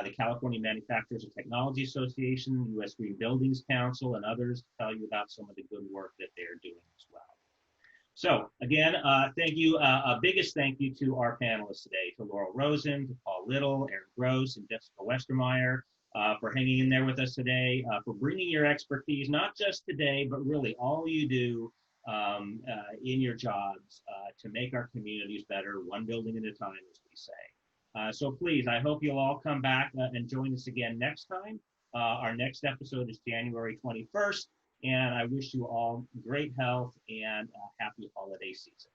the California Manufacturers and Technology Association, U.S. Green Buildings Council, and others to tell you about some of the good work that they're doing as well. So again, thank you. Biggest thank you to our panelists today, to Laurel Rosen, to Paul Little, Aaron Gross, and Jessica Westermeyer for hanging in there with us today, for bringing your expertise, not just today, but really all you do in your jobs to make our communities better, one building at a time, as we say. So please, I hope you'll all come back and join us again next time. Our next episode is January 21st. And I wish you all great health and a happy holiday season.